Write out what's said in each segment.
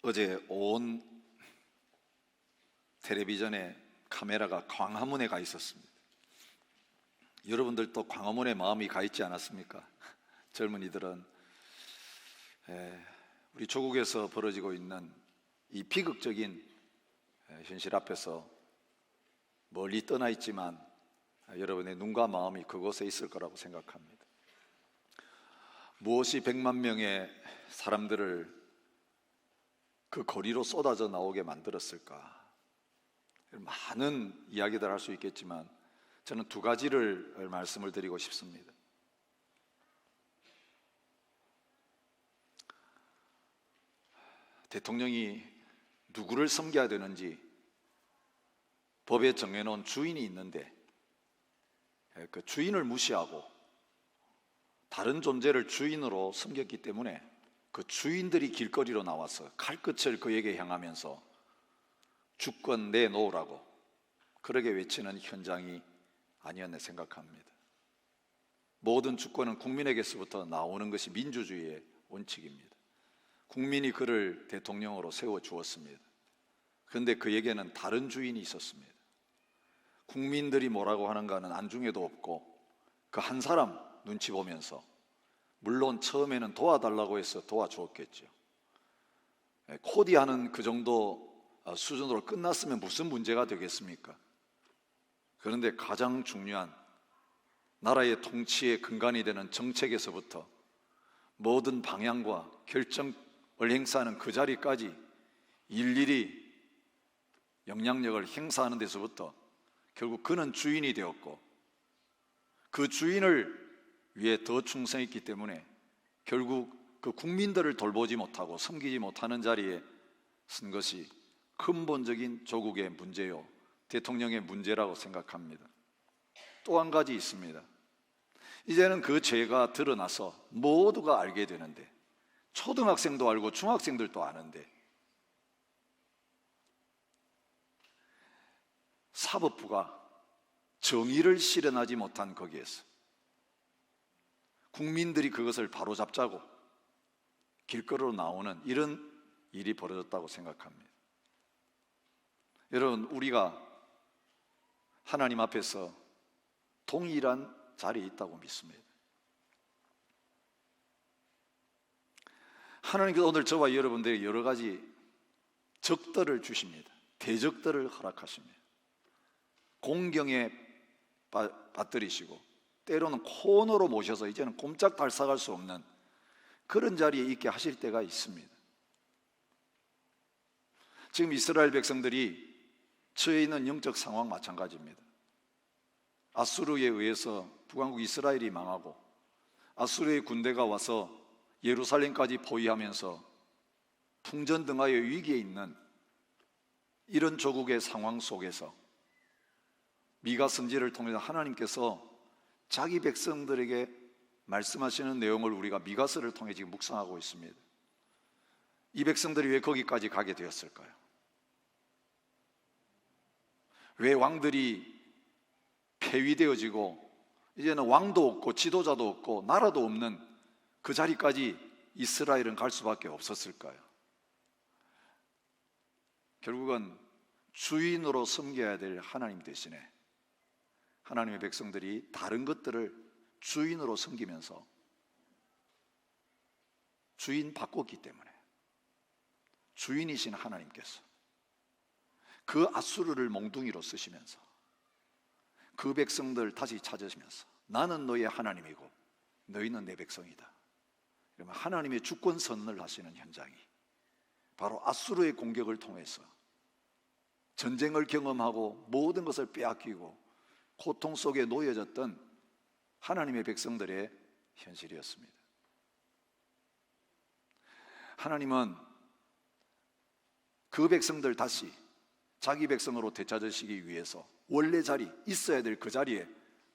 어제 온 텔레비전에 카메라가 광화문에 가 있었습니다. 여러분들도 광화문에 마음이 가 있지 않았습니까? 젊은이들은 우리 조국에서 벌어지고 있는 이 비극적인 현실 앞에서 멀리 떠나 있지만 여러분의 눈과 마음이 그곳에 있을 거라고 생각합니다. 무엇이 100만 명의 사람들을 그 거리로 쏟아져 나오게 만들었을까? 많은 이야기들 할 수 있겠지만 저는 두 가지를 말씀을 드리고 싶습니다. 대통령이 누구를 섬겨야 되는지 법에 정해놓은 주인이 있는데 그 주인을 무시하고 다른 존재를 주인으로 섬겼기 때문에 그 주인들이 길거리로 나와서 칼끝을 그에게 향하면서 주권 내놓으라고 그러게 외치는 현장이 아니었나 생각합니다. 모든 주권은 국민에게서부터 나오는 것이 민주주의의 원칙입니다. 국민이 그를 대통령으로 세워주었습니다. 그런데 그에게는 다른 주인이 있었습니다. 국민들이 뭐라고 하는가는 안중에도 없고 그 한 사람 눈치 보면서 물론 처음에는 도와달라고 해서 도와주었겠죠. 코디하는 그 정도 수준으로 끝났으면 무슨 문제가 되겠습니까? 그런데 가장 중요한 나라의 통치의 근간이 되는 정책에서부터 모든 방향과 결정을 행사하는 그 자리까지 일일이 영향력을 행사하는 데서부터 결국 그는 주인이 되었고 그 주인을 위해 더 충성했기 때문에 결국 그 국민들을 돌보지 못하고 섬기지 못하는 자리에 쓴 것이 근본적인 조국의 문제요, 대통령의 문제라고 생각합니다. 또 한 가지 있습니다. 이제는 그 죄가 드러나서 모두가 알게 되는데 초등학생도 알고 중학생들도 아는데 사법부가 정의를 실현하지 못한 거기에서 국민들이 그것을 바로잡자고 길거리로 나오는 이런 일이 벌어졌다고 생각합니다. 여러분, 우리가 하나님 앞에서 동일한 자리에 있다고 믿습니다. 하나님께서 오늘 저와 여러분들에게 여러 가지 적들을 주십니다. 대적들을 허락하십니다. 공경에 받들이시고 때로는 코너로 모셔서 이제는 꼼짝 달싹할 수 없는 그런 자리에 있게 하실 때가 있습니다. 지금 이스라엘 백성들이 처해 있는 영적 상황 마찬가지입니다. 아수르에 의해서 북왕국 이스라엘이 망하고 아수르의 군대가 와서 예루살렘까지 포위하면서 풍전등화의 위기에 있는 이런 조국의 상황 속에서 미가 선지를 통해서 하나님께서 자기 백성들에게 말씀하시는 내용을 우리가 미가서를 통해 지금 묵상하고 있습니다. 이 백성들이 왜 거기까지 가게 되었을까요? 왜 왕들이 폐위되어지고 이제는 왕도 없고 지도자도 없고 나라도 없는 그 자리까지 이스라엘은 갈 수밖에 없었을까요? 결국은 주인으로 섬겨야 될 하나님 대신에 하나님의 백성들이 다른 것들을 주인으로 섬기면서 주인 바꿨기 때문에 주인이신 하나님께서 그 아수르를 몽둥이로 쓰시면서 그 백성들 다시 찾으시면서 나는 너의 하나님이고 너희는 내 백성이다. 그러면 하나님의 주권 선언을 하시는 현장이 바로 아수르의 공격을 통해서 전쟁을 경험하고 모든 것을 빼앗기고 고통 속에 놓여졌던 하나님의 백성들의 현실이었습니다. 하나님은 그 백성들 다시 자기 백성으로 되찾으시기 위해서 원래 자리, 있어야 될 그 자리에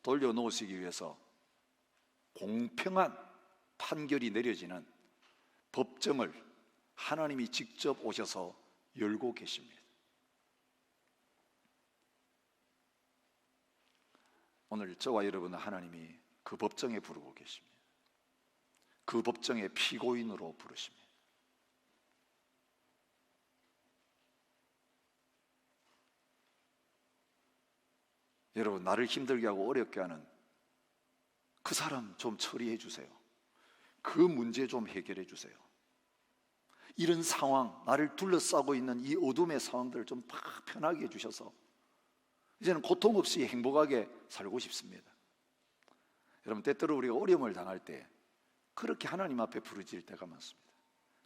돌려놓으시기 위해서 공평한 판결이 내려지는 법정을 하나님이 직접 오셔서 열고 계십니다. 오늘 저와 여러분은 하나님이 그 법정에 부르고 계십니다. 그 법정의 피고인으로 부르십니다. 여러분, 나를 힘들게 하고 어렵게 하는 그 사람 좀 처리해 주세요. 그 문제 좀 해결해 주세요. 이런 상황, 나를 둘러싸고 있는 이 어둠의 상황들을 좀 편하게 해주셔서 이제는 고통 없이 행복하게 살고 싶습니다. 여러분, 때때로 우리가 어려움을 당할 때 그렇게 하나님 앞에 부르짖을 때가 많습니다.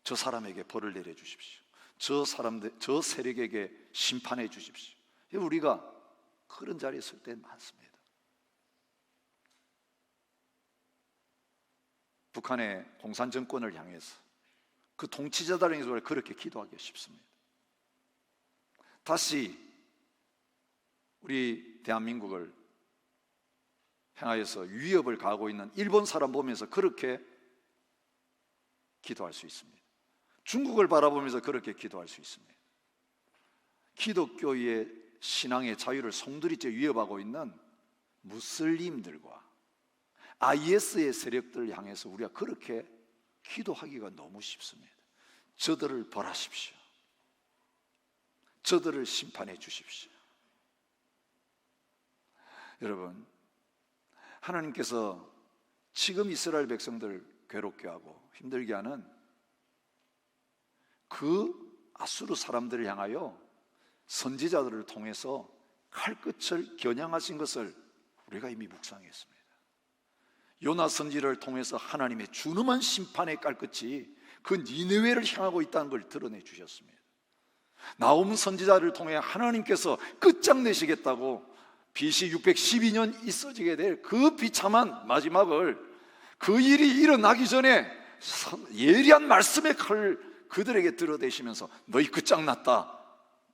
저 사람에게 벌을 내려주십시오. 저 세력에게 심판해 주십시오. 우리가 그런 자리에 설 때 많습니다. 북한의 공산 정권을 향해서 그 통치자들을 향해서 그렇게 기도하기 쉽습니다. 다시 우리 대한민국을 향하여서 위협을 가하고 있는 일본 사람 보면서 그렇게 기도할 수 있습니다. 중국을 바라보면서 그렇게 기도할 수 있습니다. 기독교의 신앙의 자유를 송두리째 위협하고 있는 무슬림들과 IS의 세력들을 향해서 우리가 그렇게 기도하기가 너무 쉽습니다. 저들을 벌하십시오. 저들을 심판해 주십시오. 여러분, 하나님께서 지금 이스라엘 백성들 괴롭게 하고 힘들게 하는 그 아수르 사람들을 향하여 선지자들을 통해서 칼끝을 겨냥하신 것을 우리가 이미 묵상했습니다. 요나 선지를 통해서 하나님의 준엄한 심판의 칼끝이 그 니느웨를 향하고 있다는 걸 드러내 주셨습니다. 나홈 선지자를 통해 하나님께서 끝장내시겠다고 BC 612년 있어지게 될 그 비참한 마지막을, 그 일이 일어나기 전에 예리한 말씀의 칼을 그들에게 들어대시면서 너희 끝장났다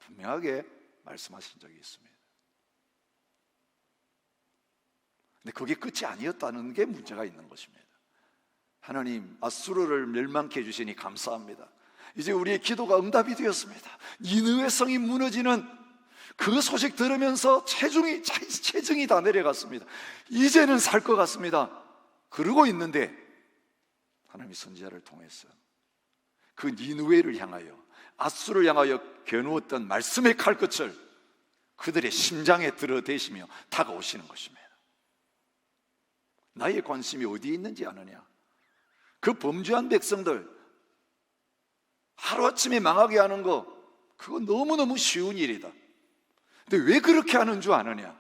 분명하게 말씀하신 적이 있습니다. 근데 그게 끝이 아니었다는 게 문제가 있는 것입니다. 하나님, 아수르를 멸망케 해주시니 감사합니다. 이제 우리의 기도가 응답이 되었습니다. 니느웨 성이 무너지는 그 소식 들으면서 체증이 다 내려갔습니다. 이제는 살 것 같습니다. 그러고 있는데 하나님이 선지자를 통해서 그 니느웨를 향하여, 아수르를 향하여 겨누었던 말씀의 칼끝을 그들의 심장에 들어대시며 다가오시는 것입니다. 나의 관심이 어디에 있는지 아느냐? 그 범죄한 백성들 하루아침에 망하게 하는 거, 그거 너무너무 쉬운 일이다. 근데 왜 그렇게 하는 줄 아느냐?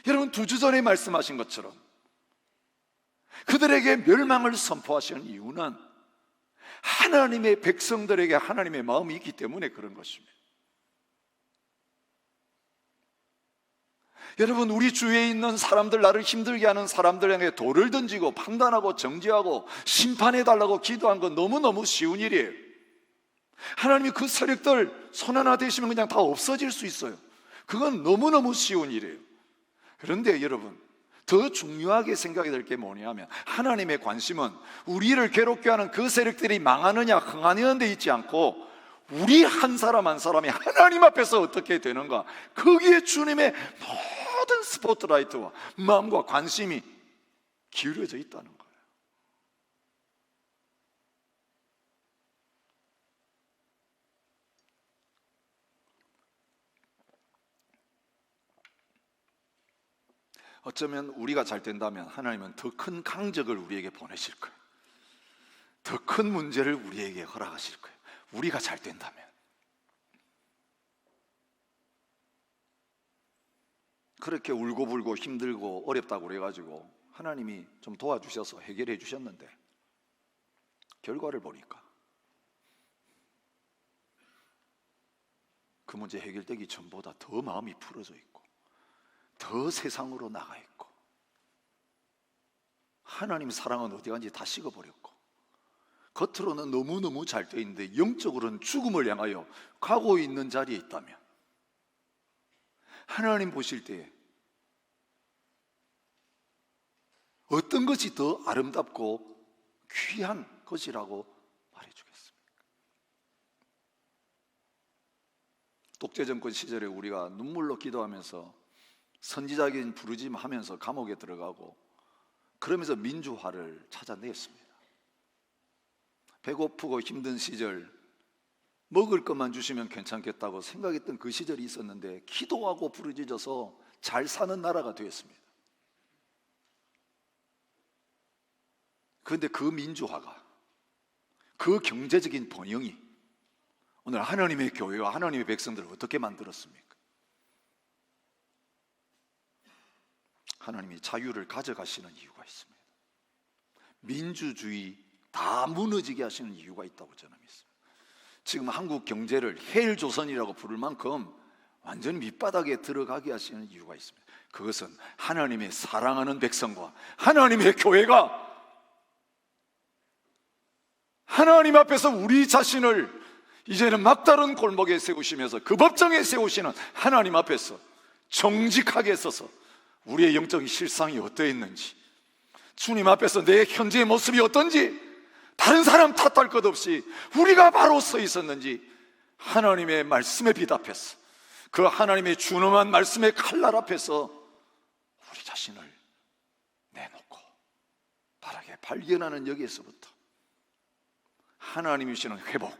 여러분, 2주 전에 말씀하신 것처럼 그들에게 멸망을 선포하시는 이유는 하나님의 백성들에게 하나님의 마음이 있기 때문에 그런 것입니다. 여러분, 우리 주위에 있는 사람들, 나를 힘들게 하는 사람들 향해 돌을 던지고 판단하고 정죄하고 심판해달라고 기도한 건 너무너무 쉬운 일이에요. 하나님이 그 세력들 손 하나 대시면 그냥 다 없어질 수 있어요. 그건 너무너무 쉬운 일이에요. 그런데 여러분, 더 중요하게 생각이 될 게 뭐냐면 하나님의 관심은 우리를 괴롭게 하는 그 세력들이 망하느냐 흥하느냐 데 있지 않고 우리 한 사람 한 사람이 하나님 앞에서 어떻게 되는가, 거기에 주님의 모든 스포트라이트와 마음과 관심이 기울여져 있다는 거예요. 어쩌면 우리가 잘 된다면 하나님은 더 큰 강적을 우리에게 보내실 거예요. 더 큰 문제를 우리에게 허락하실 거예요. 우리가 잘 된다면. 그렇게 울고불고 힘들고 어렵다고 그래가지고 하나님이 좀 도와주셔서 해결해 주셨는데 결과를 보니까 그 문제 해결되기 전보다 더 마음이 풀어져 있고 더 세상으로 나가 있고 하나님 사랑은 어디 간지 다 식어버렸고 겉으로는 너무너무 잘 돼 있는데 영적으로는 죽음을 향하여 가고 있는 자리에 있다면 하나님 보실 때에 어떤 것이 더 아름답고 귀한 것이라고 말해주겠습니까? 독재정권 시절에 우리가 눈물로 기도하면서 선지자적인 부르짐하면서 감옥에 들어가고 그러면서 민주화를 찾아냈습니다. 배고프고 힘든 시절 먹을 것만 주시면 괜찮겠다고 생각했던 그 시절이 있었는데 기도하고 부르짖어서 잘 사는 나라가 되었습니다. 그런데 그 민주화가, 그 경제적인 번영이 오늘 하나님의 교회와 하나님의 백성들을 어떻게 만들었습니까? 하나님이 자유를 가져가시는 이유가 있습니다. 민주주의 다 무너지게 하시는 이유가 있다고 저는 믿습니다. 지금 한국 경제를 헬조선이라고 부를 만큼 완전히 밑바닥에 들어가게 하시는 이유가 있습니다. 그것은 하나님의 사랑하는 백성과 하나님의 교회가 하나님 앞에서 우리 자신을 이제는 막다른 골목에 세우시면서 그 법정에 세우시는 하나님 앞에서 정직하게 서서 우리의 영적인 실상이 어떠했는지, 주님 앞에서 내 현재의 모습이 어떤지, 다른 사람 탓할 것 없이 우리가 바로 서 있었는지 하나님의 말씀에 비답해서 그 하나님의 준엄한 말씀의 칼날 앞에서 우리 자신을 내놓고 바르게 발견하는 여기에서부터 하나님이 주시는 회복,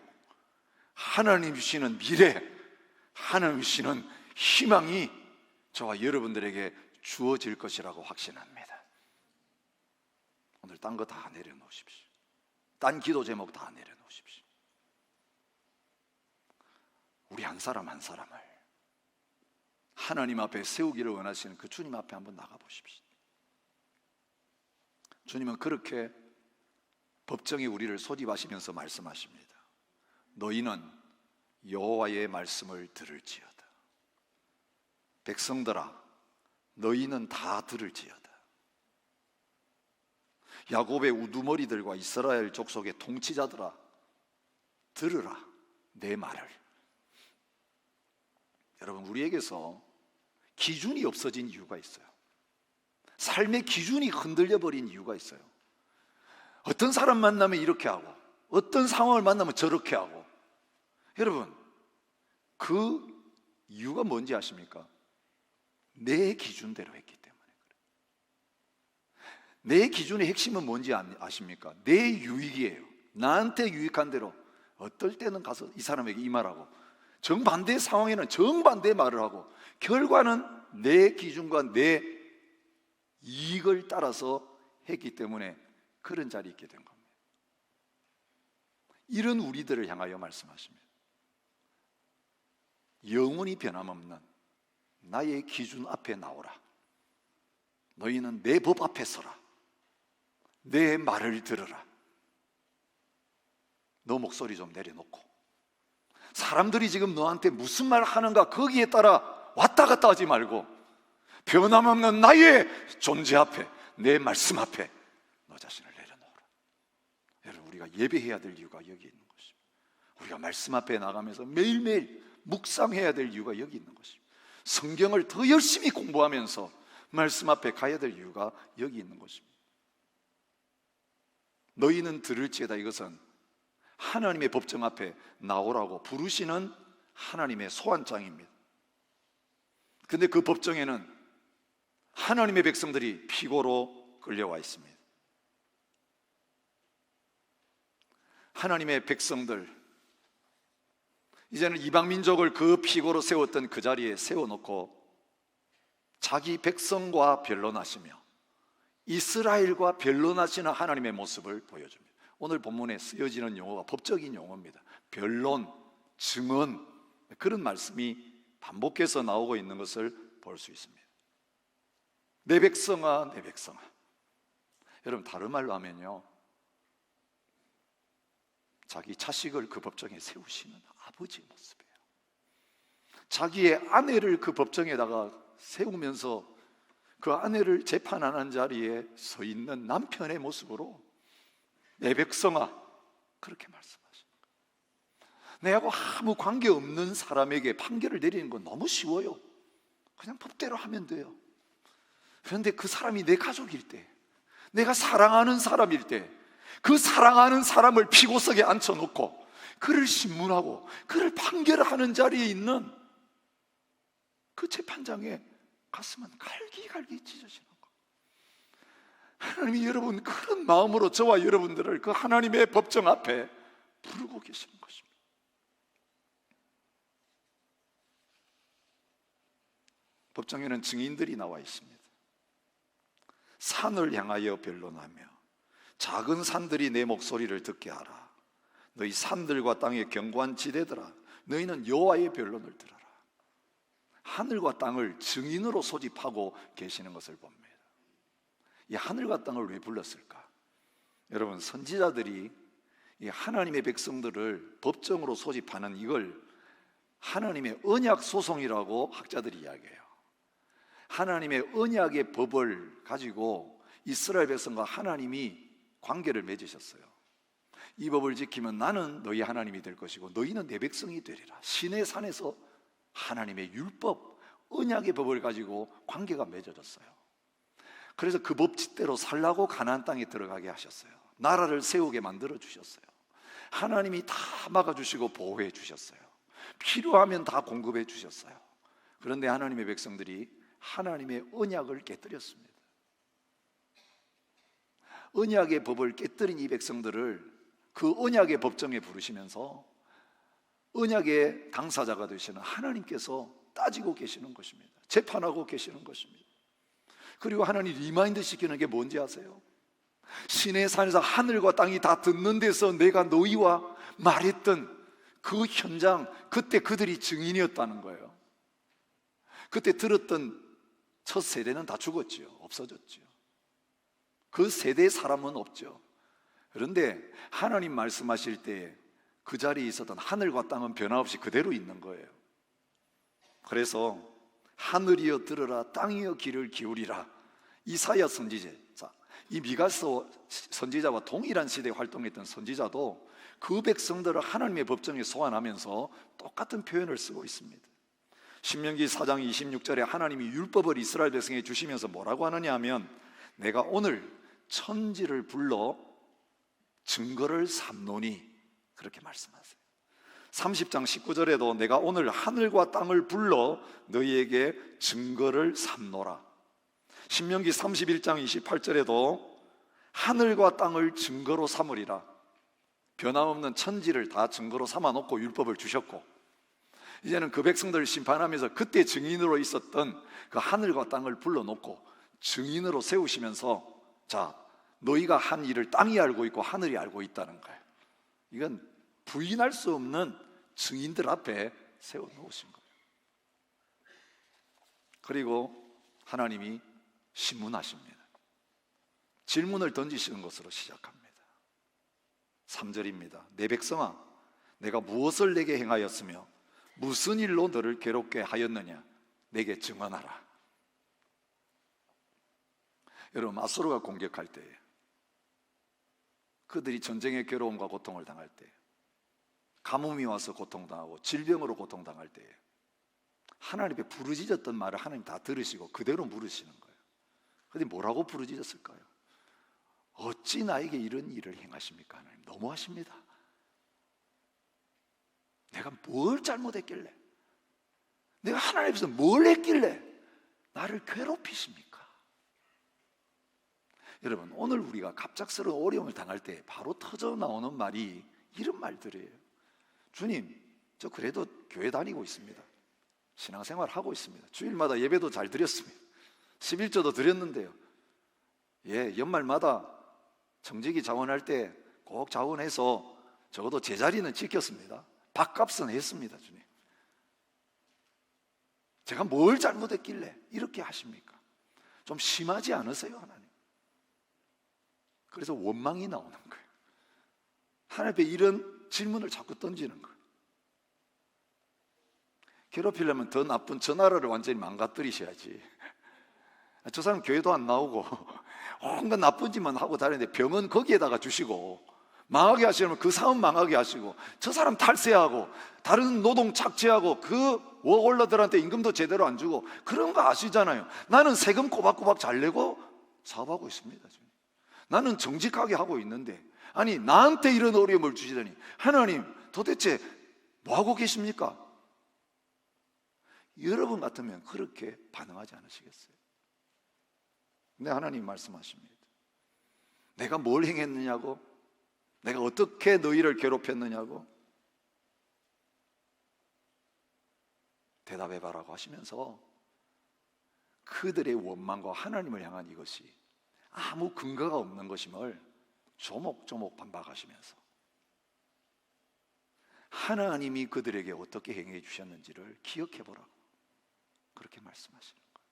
하나님이 주시는 미래, 하나님이 주시는 희망이 저와 여러분들에게 주어질 것이라고 확신합니다. 오늘 딴 거 다 내려놓으십시오. 딴 기도 제목 다 내려놓으십시오. 우리 한 사람 한 사람을 하나님 앞에 세우기를 원하시는 그 주님 앞에 한번 나가보십시오. 주님은 그렇게 법정에 우리를 소집하시면서 말씀하십니다. 너희는 여호와의 말씀을 들을지어다. 백성들아, 너희는 다 들을지어다. 야곱의 우두머리들과 이스라엘 족속의 통치자들아, 들으라 내 말을. 여러분, 우리에게서 기준이 없어진 이유가 있어요. 삶의 기준이 흔들려 버린 이유가 있어요. 어떤 사람 만나면 이렇게 하고 어떤 상황을 만나면 저렇게 하고. 여러분, 그 이유가 뭔지 아십니까? 내 기준대로 했기 때문에 그래요. 내 기준의 핵심은 뭔지 아십니까? 내 유익이에요. 나한테 유익한 대로 어떨 때는 가서 이 사람에게 이 말하고, 정반대의 상황에는 정반대의 말을 하고, 결과는 내 기준과 내 이익을 따라서 했기 때문에 그런 자리에 있게 된 겁니다. 이런 우리들을 향하여 말씀하십니다. 영원히 변함없는 나의 기준 앞에 나오라. 너희는 내 법 앞에 서라. 내 말을 들으라. 너 목소리 좀 내려놓고, 사람들이 지금 너한테 무슨 말 하는가 거기에 따라 왔다 갔다 하지 말고 변함없는 나의 존재 앞에, 내 말씀 앞에 너 자신을 내려놓으라. 여러분, 우리가 예배해야 될 이유가 여기 있는 것입니다. 우리가 말씀 앞에 나가면서 매일매일 묵상해야 될 이유가 여기 있는 것입니다. 성경을 더 열심히 공부하면서 말씀 앞에 가야 될 이유가 여기 있는 것입니다. 너희는 들을지어다, 이것은 하나님의 법정 앞에 나오라고 부르시는 하나님의 소환장입니다. 그런데 그 법정에는 하나님의 백성들이 피고로 끌려와 있습니다. 하나님의 백성들, 이제는 이방민족을 그 피고로 세웠던 그 자리에 세워놓고 자기 백성과 변론하시며 이스라엘과 변론하시는 하나님의 모습을 보여줍니다. 오늘 본문에 쓰여지는 용어가 법적인 용어입니다. 변론, 증언, 그런 말씀이 반복해서 나오고 있는 것을 볼 수 있습니다. 내 백성아, 내 백성아. 여러분, 다른 말로 하면요, 자기 자식을 그 법정에 세우시는 아버지의 모습이에요. 자기의 아내를 그 법정에다가 세우면서 그 아내를 재판하는 자리에 서 있는 남편의 모습으로 내 백성아, 그렇게 말씀하십니다. 내하고 아무 관계없는 사람에게 판결을 내리는 건 너무 쉬워요. 그냥 법대로 하면 돼요. 그런데 그 사람이 내 가족일 때, 내가 사랑하는 사람일 때, 그 사랑하는 사람을 피고석에 앉혀놓고 그를 신문하고 그를 판결하는 자리에 있는 그 재판장의 가슴은 갈기갈기 찢어지는 거. 하나님이 여러분 그런 마음으로 저와 여러분들을 그 하나님의 법정 앞에 부르고 계시는 것입니다. 법정에는 증인들이 나와 있습니다. 산을 향하여 변론하며 작은 산들이 내 목소리를 듣게 하라. 너희 산들과 땅의 견고한 지대들아, 너희는 여호와의 변론을 들어라. 하늘과 땅을 증인으로 소집하고 계시는 것을 봅니다. 이 하늘과 땅을 왜 불렀을까? 여러분, 선지자들이 이 하나님의 백성들을 법정으로 소집하는 이걸 하나님의 언약 소송이라고 학자들이 이야기해요. 하나님의 언약의 법을 가지고 이스라엘 백성과 하나님이 관계를 맺으셨어요. 이 법을 지키면 나는 너희 하나님이 될 것이고 너희는 내 백성이 되리라. 시내 산에서 하나님의 율법, 언약의 법을 가지고 관계가 맺어졌어요. 그래서 그 법칙대로 살라고 가나안 땅에 들어가게 하셨어요. 나라를 세우게 만들어 주셨어요. 하나님이 다 막아주시고 보호해 주셨어요. 필요하면 다 공급해 주셨어요. 그런데 하나님의 백성들이 하나님의 언약을 깨뜨렸습니다. 언약의 법을 깨뜨린 이 백성들을 그 언약의 법정에 부르시면서 언약의 당사자가 되시는 하나님께서 따지고 계시는 것입니다. 재판하고 계시는 것입니다. 그리고 하나님 리마인드 시키는 게 뭔지 아세요? 시내 산에서 하늘과 땅이 다 듣는 데서 내가 너희와 말했던 그 현장, 그때 그들이 증인이었다는 거예요. 그때 들었던 첫 세대는 다 죽었지요. 없어졌지요. 그 세대의 사람은 없죠. 그런데 하나님 말씀하실 때 그 자리에 있었던 하늘과 땅은 변화없이 그대로 있는 거예요. 그래서 하늘이여 들으라, 땅이여 귀를 기울이라. 이사야 선지자, 이 미가서 선지자와 동일한 시대에 활동했던 선지자도 그 백성들을 하나님의 법정에 소환하면서 똑같은 표현을 쓰고 있습니다. 신명기 4장 26절에 하나님이 율법을 이스라엘 백성에게 주시면서 뭐라고 하느냐 하면, 내가 오늘 천지를 불러 증거를 삼노니, 그렇게 말씀하세요. 30장 19절에도 내가 오늘 하늘과 땅을 불러 너희에게 증거를 삼노라. 신명기 31장 28절에도 하늘과 땅을 증거로 삼으리라. 변함없는 천지를 다 증거로 삼아놓고 율법을 주셨고, 이제는 그 백성들을 심판하면서 그때 증인으로 있었던 그 하늘과 땅을 불러놓고 증인으로 세우시면서, 자, 너희가 한 일을 땅이 알고 있고 하늘이 알고 있다는 거예요. 이건 부인할 수 없는 증인들 앞에 세워놓으신 거예요. 그리고 하나님이 신문하십니다. 질문을 던지시는 것으로 시작합니다. 3절입니다. 내 백성아, 내가 무엇을 내게 행하였으며 무슨 일로 너를 괴롭게 하였느냐, 내게 증언하라. 여러분, 아수르가 공격할 때, 그들이 전쟁의 괴로움과 고통을 당할 때, 가뭄이 와서 고통당하고 질병으로 고통당할 때 하나님께 부르짖었던 말을 하나님 다 들으시고 그대로 물으시는 거예요. 그런데 뭐라고 부르짖었을까요? 어찌 나에게 이런 일을 행하십니까? 하나님, 너무하십니다. 내가 뭘 잘못했길래, 내가 하나님 앞에서 뭘 했길래 나를 괴롭히십니까? 여러분, 오늘 우리가 갑작스러운 어려움을 당할 때 바로 터져 나오는 말이 이런 말들이에요. 주님, 저 그래도 교회 다니고 있습니다. 신앙생활 하고 있습니다. 주일마다 예배도 잘 드렸습니다. 11조도 드렸는데요. 연말마다 정직이 자원할 때 꼭 자원해서 적어도 제자리는 지켰습니다. 밥값은 했습니다. 주님, 제가 뭘 잘못했길래 이렇게 하십니까? 좀 심하지 않으세요, 하나님? 그래서 원망이 나오는 거예요. 하나님 앞에 이런 질문을 자꾸 던지는 거예요. 괴롭히려면 더 나쁜 저 나라를 완전히 망가뜨리셔야지. 저 사람 교회도 안 나오고 온갖 나쁜 짓만 하고 다니는데 병은 거기에다가 주시고, 망하게 하시려면 그 사업 망하게 하시고, 저 사람 탈세하고 다른 노동 착취하고 그 워홀러들한테 임금도 제대로 안 주고, 그런 거 아시잖아요. 나는 세금 꼬박꼬박 잘 내고 사업하고 있습니다. 나는 정직하게 하고 있는데, 아니 나한테 이런 어려움을 주시다니, 하나님 도대체 뭐하고 계십니까? 여러분 같으면 그렇게 반응하지 않으시겠어요? 근데 하나님 말씀하십니다. 내가 뭘 행했느냐고? 내가 어떻게 너희를 괴롭혔느냐고? 대답해봐라고 하시면서 그들의 원망과 하나님을 향한 이것이 아무 근거가 없는 것임을 조목조목 반박하시면서 하나님이 그들에게 어떻게 행해 주셨는지를 기억해 보라고 그렇게 말씀하시는 거예요.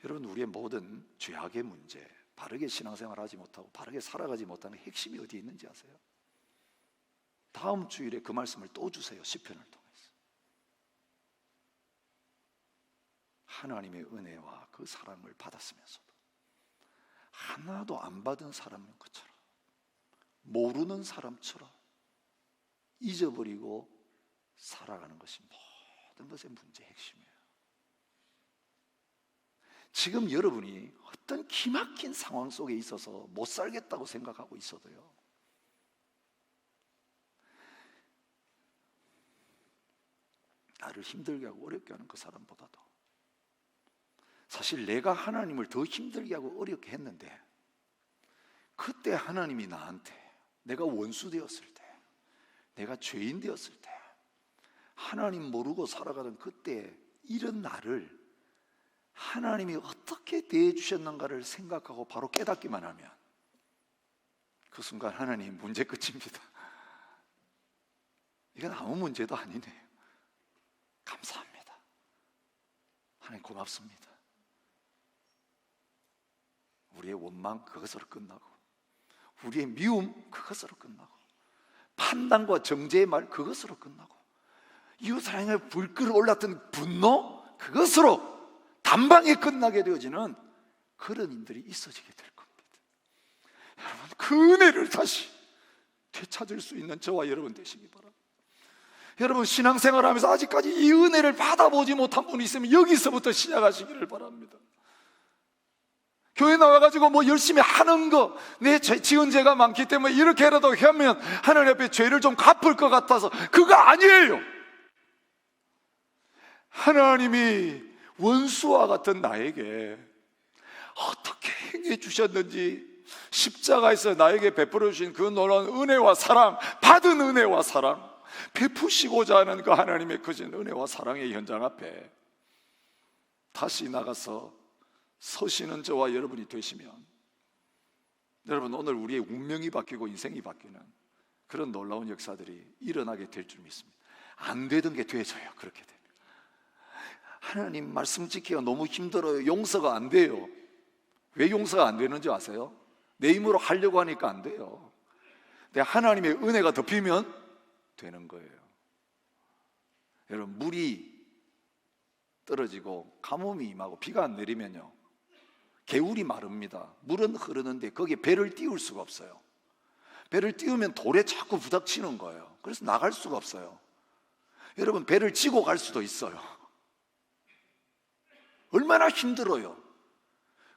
여러분, 우리의 모든 죄악의 문제, 바르게 신앙생활하지 못하고 바르게 살아가지 못하는 핵심이 어디에 있는지 아세요? 다음 주일에 그 말씀을 또 주세요. 시편을 통해서 하나님의 은혜와 그 사랑을 받았으면서도 하나도 안 받은 사람인 것처럼, 모르는 사람처럼 잊어버리고 살아가는 것이 모든 것의 문제의 핵심이에요. 지금 여러분이 어떤 기막힌 상황 속에 있어서 못 살겠다고 생각하고 있어도요, 나를 힘들게 하고 어렵게 하는 그 사람보다도 사실 내가 하나님을 더 힘들게 하고 어렵게 했는데, 그때 하나님이 나한테, 내가 원수 되었을 때, 내가 죄인 되었을 때, 하나님 모르고 살아가던 그때 이런 나를 하나님이 어떻게 대해 주셨는가를 생각하고 바로 깨닫기만 하면 그 순간 하나님 문제 끝입니다. 이건 아무 문제도 아니네요. 감사합니다. 하나님 고맙습니다. 우리의 원망 그것으로 끝나고, 우리의 미움 그것으로 끝나고, 판단과 정죄의 말 그것으로 끝나고, 이웃사랑에 불 끓어올랐던 분노 그것으로 단방에 끝나게 되어지는 그런 일들이 있어지게 될 겁니다. 여러분, 그 은혜를 다시 되찾을 수 있는 저와 여러분 되시기 바랍니다. 여러분, 신앙생활하면서 아직까지 이 은혜를 받아보지 못한 분이 있으면 여기서부터 시작하시기를 바랍니다. 교회 나와가지고 뭐 열심히 하는 거, 내 지은 죄가 많기 때문에 이렇게라도 하면 하나님 앞에 죄를 좀 갚을 것 같아서, 그거 아니에요. 하나님이 원수와 같은 나에게 어떻게 행해 주셨는지, 십자가에서 나에게 베풀어 주신 그 놀라운 은혜와 사랑, 받은 은혜와 사랑, 베푸시고자 하는 그 하나님의 크신 은혜와 사랑의 현장 앞에 다시 나가서 서시는 저와 여러분이 되시면, 여러분, 오늘 우리의 운명이 바뀌고 인생이 바뀌는 그런 놀라운 역사들이 일어나게 될 줄 믿습니다. 안 되던 게 되져요. 그렇게 되면 하나님 말씀 지키기가 너무 힘들어요. 용서가 안 돼요. 왜 용서가 안 되는지 아세요? 내 힘으로 하려고 하니까 안 돼요. 근데 하나님의 은혜가 덮이면 되는 거예요. 여러분, 물이 떨어지고 가뭄이 임하고 비가 안 내리면요, 개울이 마릅니다. 물은 흐르는데 거기에 배를 띄울 수가 없어요. 배를 띄우면 돌에 자꾸 부닥치는 거예요. 그래서 나갈 수가 없어요. 여러분, 배를 지고 갈 수도 있어요. 얼마나 힘들어요.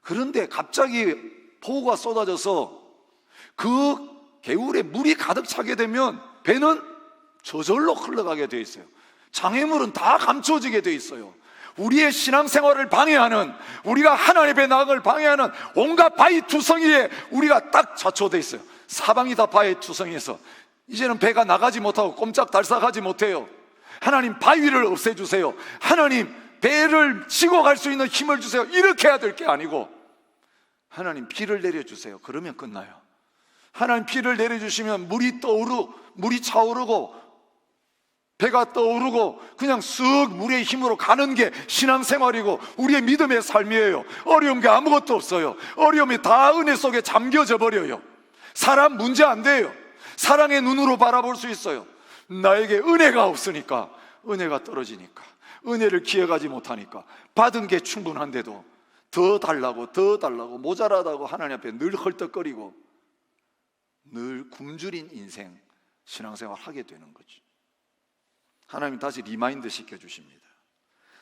그런데 갑자기 폭우가 쏟아져서 그 개울에 물이 가득 차게 되면 배는 저절로 흘러가게 돼 있어요. 장애물은 다 감춰지게 돼 있어요. 우리의 신앙생활을 방해하는, 우리가 하나님의 나음을 방해하는 온갖 바위 투성이에 우리가 딱 자초돼 있어요. 사방이 다 바위 투성이에서 이제는 배가 나가지 못하고 꼼짝달싹하지 못해요. 하나님, 바위를 없애주세요. 하나님, 배를 지고 갈 수 있는 힘을 주세요. 이렇게 해야 될 게 아니고, 하나님 비를 내려주세요. 그러면 끝나요. 하나님 비를 내려주시면 물이 차오르고 배가 떠오르고 그냥 쓱 물의 힘으로 가는 게 신앙생활이고 우리의 믿음의 삶이에요. 어려운 게 아무것도 없어요. 어려움이 다 은혜 속에 잠겨져 버려요. 사람 문제 안 돼요. 사랑의 눈으로 바라볼 수 있어요. 나에게 은혜가 없으니까, 은혜가 떨어지니까, 은혜를 기억하지 못하니까 받은 게 충분한데도 더 달라고 모자라다고 하나님 앞에 늘 헐떡거리고 늘 굶주린 인생, 신앙생활 하게 되는 거죠. 하나님 다시 리마인드 시켜주십니다.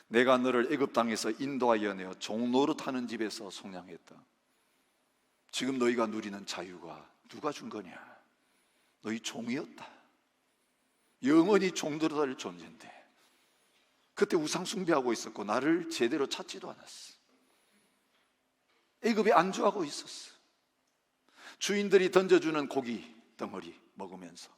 내가 너를 애굽 땅에서 인도하여 내어 종 노릇하는 집에서 속량했다. 지금 너희가 누리는 자유가 누가 준 거냐? 너희 종이었다. 영원히 종들어야 할 존재인데 그때 우상 숭배하고 있었고 나를 제대로 찾지도 않았어. 애굽에 안주하고 있었어. 주인들이 던져주는 고기 덩어리 먹으면서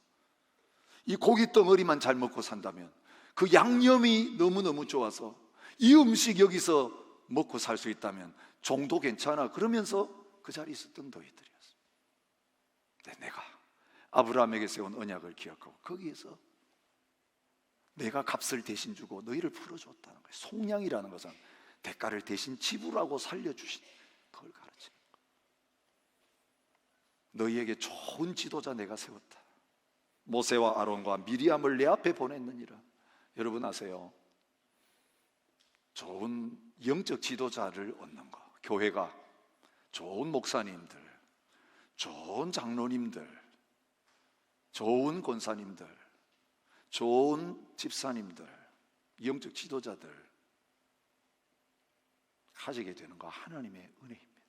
이 고기 덩어리만 잘 먹고 산다면, 그 양념이 너무너무 좋아서 이 음식 여기서 먹고 살 수 있다면 종도 괜찮아 그러면서 그 자리에 있었던 너희들이었어. 내가 아브라함에게 세운 언약을 기억하고 거기에서 내가 값을 대신 주고 너희를 풀어줬다는 거예요. 속량이라는 것은 대가를 대신 지불하고 살려주신 그걸 가르치는 거예요. 너희에게 좋은 지도자 내가 세웠다. 모세와 아론과 미리암을 내 앞에 보냈느니라. 여러분 아세요? 좋은 영적 지도자를 얻는 거, 교회가 좋은 목사님들, 좋은 장로님들, 좋은 권사님들, 좋은 집사님들, 영적 지도자들 가지게 되는 거 하나님의 은혜입니다.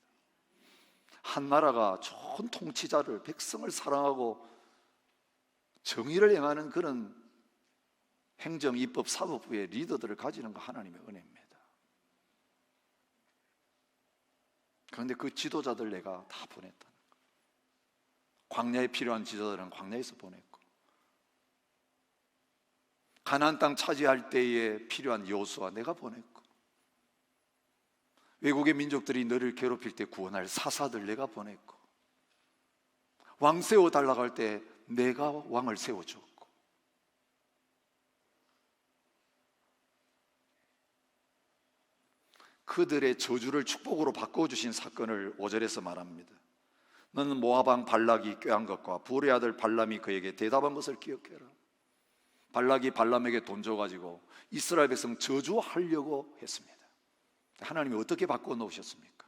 한 나라가 좋은 통치자를, 백성을 사랑하고 정의를 행하는 그런 행정, 입법, 사법부의 리더들을 가지는 거 하나님의 은혜입니다. 그런데 그 지도자들 내가 다 보냈다는 거예요. 광야에 필요한 지도자들은 광야에서 보냈고, 가나안 땅 차지할 때에 필요한 여호수아 내가 보냈고, 외국의 민족들이 너를 괴롭힐 때 구원할 사사들 내가 보냈고, 왕 세워 달라고 할 때 내가 왕을 세워줬고, 그들의 저주를 축복으로 바꿔주신 사건을 5절에서 말합니다. 너는 모압 왕 발락이 꾀한 것과 부올의 아들 발람이 그에게 대답한 것을 기억해라. 발락이 발람에게 돈 줘가지고 이스라엘 백성 저주하려고 했습니다. 하나님이 어떻게 바꿔놓으셨습니까?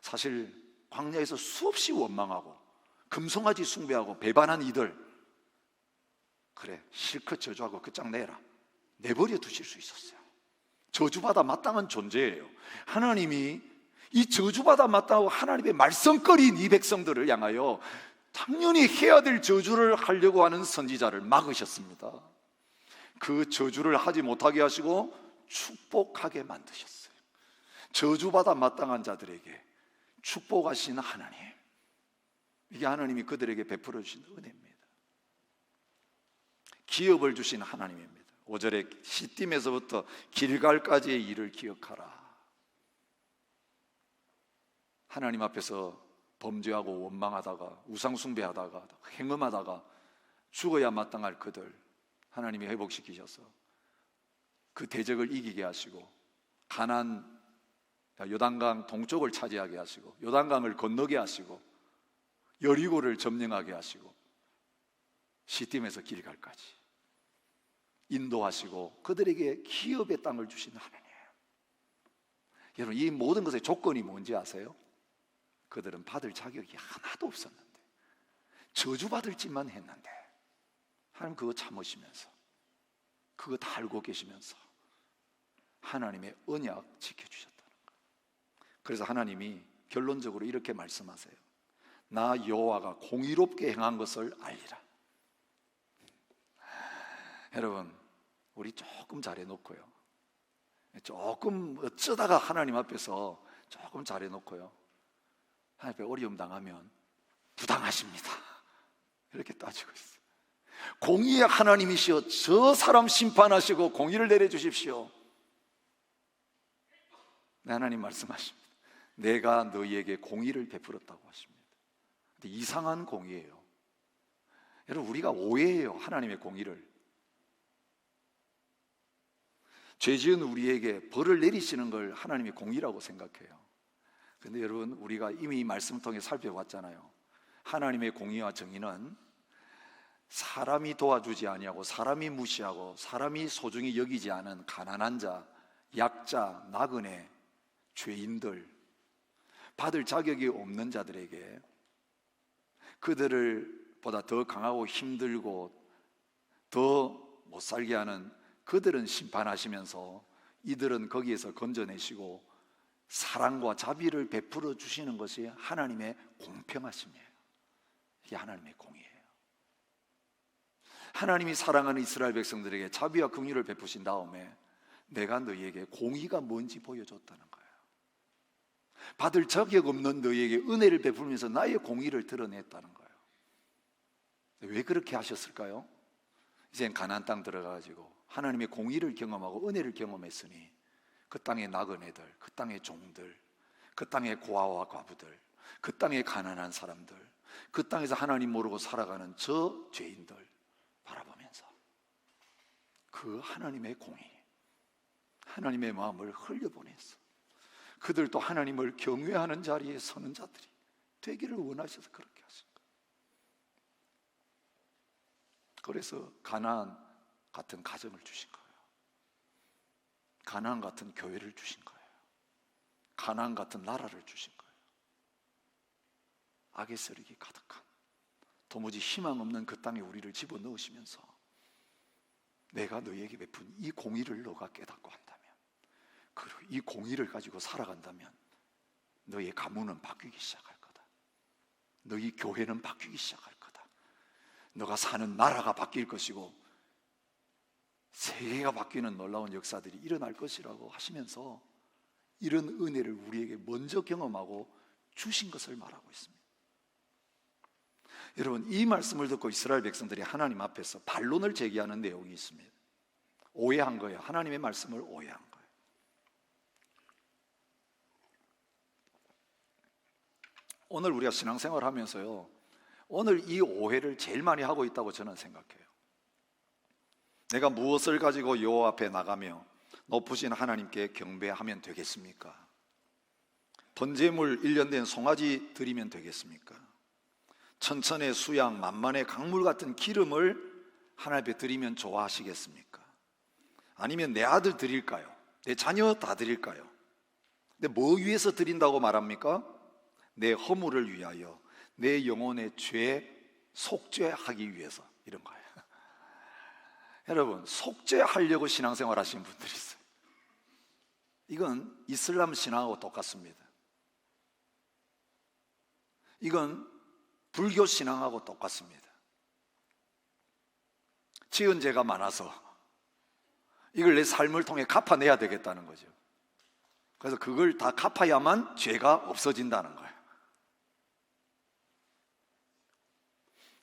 사실 광야에서 수없이 원망하고 금송아지 숭배하고 배반한 이들, 그래 실컷 저주하고 끝장내라, 내버려 두실 수 있었어요. 저주받아 마땅한 존재예요. 하나님이 이 저주받아 마땅하고 하나님의 말썽거리인 이 백성들을 향하여 당연히 해야 될 저주를 하려고 하는 선지자를 막으셨습니다. 그 저주를 하지 못하게 하시고 축복하게 만드셨어요. 저주받아 마땅한 자들에게 축복하신 하나님, 이게 하나님이 그들에게 베풀어 주신 은혜입니다. 기업을 주신 하나님입니다. 5절에 시딤에서부터 길갈까지의 일을 기억하라. 하나님 앞에서 범죄하고 원망하다가 우상숭배하다가 행음하다가 죽어야 마땅할 그들 하나님이 회복시키셔서 그 대적을 이기게 하시고 가나안 요단강 동쪽을 차지하게 하시고 요단강을 건너게 하시고 여리고를 점령하게 하시고 시딤에서 길갈까지 인도하시고 그들에게 기업의 땅을 주신 하나님. 여러분, 이 모든 것의 조건이 뭔지 아세요? 그들은 받을 자격이 하나도 없었는데, 저주받을 짓만 했는데 하나님 그거 참으시면서, 그거 다 알고 계시면서 하나님의 언약 지켜주셨다는 거예요. 그래서 하나님이 결론적으로 이렇게 말씀하세요. 나 여호와가 공의롭게 행한 것을 알리라. 여러분, 우리 조금 잘해놓고요, 조금 어쩌다가 하나님 앞에서 조금 잘해놓고요, 하나님 앞에 어려움 당하면 부당하십니다 이렇게 따지고 있어요. 공의의 하나님이시여 저 사람 심판하시고 공의를 내려주십시오. 네, 하나님 말씀하십니다. 내가 너희에게 공의를 베풀었다고 하십니다. 근데 이상한 공의예요. 여러분, 우리가 오해해요, 하나님의 공의를. 죄 지은 우리에게 벌을 내리시는 걸 하나님이 공의라고 생각해요. 그런데 여러분, 우리가 이미 이 말씀 통해 살펴봤잖아요. 하나님의 공의와 정의는 사람이 도와주지 아니하고 사람이 무시하고 사람이 소중히 여기지 않은 가난한 자, 약자, 나그네, 죄인들, 받을 자격이 없는 자들에게 그들을 보다 더 강하고 힘들고 더 못 살게 하는 그들은 심판하시면서 이들은 거기에서 건져내시고 사랑과 자비를 베풀어 주시는 것이 하나님의 공평하심이에요. 이게 하나님의 공의예요. 하나님이 사랑하는 이스라엘 백성들에게 자비와 긍휼을 베푸신 다음에 내가 너희에게 공의가 뭔지 보여줬다는 거예요. 받을 자격 없는 너희에게 은혜를 베풀면서 나의 공의를 드러냈다는 거예요. 왜 그렇게 하셨을까요? 이젠 가나안 땅 들어가가지고 하나님의 공의를 경험하고 은혜를 경험했으니 그 땅의 나그네들, 그 땅의 종들, 그 땅의 고아와 과부들, 그 땅의 가난한 사람들, 그 땅에서 하나님 모르고 살아가는 저 죄인들 바라보면서 그 하나님의 공의, 하나님의 마음을 흘려보내서 그들도 하나님을 경외하는 자리에 서는 자들이 되기를 원하셔서 그렇게 하신 거예요. 그래서 가나안 같은 가정을 주신 거예요. 가나안 같은 교회를 주신 거예요. 가나안 같은 나라를 주신 거예요. 악의 세력이 가득한, 도무지 희망 없는 그 땅에 우리를 집어넣으시면서 내가 너희에게 베푼 이 공의를 너가 깨닫고 한다면, 그리고 이 공의를 가지고 살아간다면 너희의 가문은 바뀌기 시작할 거다. 너희 교회는 바뀌기 시작할 거다. 너가 사는 나라가 바뀔 것이고 세계가 바뀌는 놀라운 역사들이 일어날 것이라고 하시면서 이런 은혜를 우리에게 먼저 경험하고 주신 것을 말하고 있습니다. 여러분, 이 말씀을 듣고 이스라엘 백성들이 하나님 앞에서 반론을 제기하는 내용이 있습니다. 오해한 거예요. 하나님의 말씀을 오해한 거예요. 오늘 우리가 신앙생활 하면서요, 오늘 이 오해를 제일 많이 하고 있다고 저는 생각해요. 내가 무엇을 가지고 여호와 앞에 나가며 높으신 하나님께 경배하면 되겠습니까? 번제물 1년 된 송아지 드리면 되겠습니까? 천천의 수양, 만만의 강물 같은 기름을 하나님 앞에 드리면 좋아하시겠습니까? 아니면 내 아들 드릴까요? 내 자녀 다 드릴까요? 근데 뭐 위해서 드린다고 말합니까? 내 허물을 위하여, 내 영혼의 죄 속죄하기 위해서, 이런 거예요. 여러분, 속죄하려고 신앙생활 하시는 분들이 있어요. 이건 이슬람 신앙하고 똑같습니다. 이건 불교 신앙하고 똑같습니다. 지은 죄가 많아서 이걸 내 삶을 통해 갚아내야 되겠다는 거죠. 그래서 그걸 다 갚아야만 죄가 없어진다는 거예요.